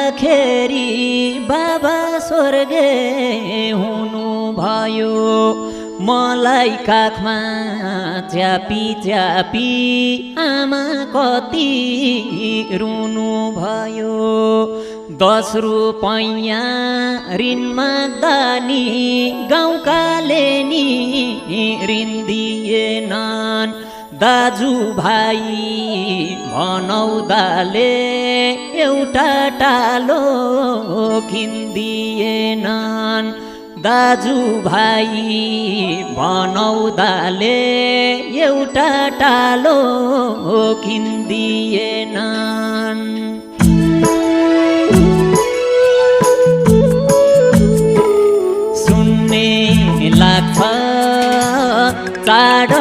जाँदाखेरि बाबा स्वर्गे हुनु भयो मलाई काखमा च्यापी च्यापी आमा कति रुनु भयो 10 रुपैयाँ ऋण माग्दा नि गाउँकाले नि ऋण दिएनन् दाजुभाइ भनाउँदाले एउटा टालो किन्दिएनन् दाजुभाइ भनाउँदाले एउटा टालो किन्दिएनन् सुन्ने लाग्छ चाड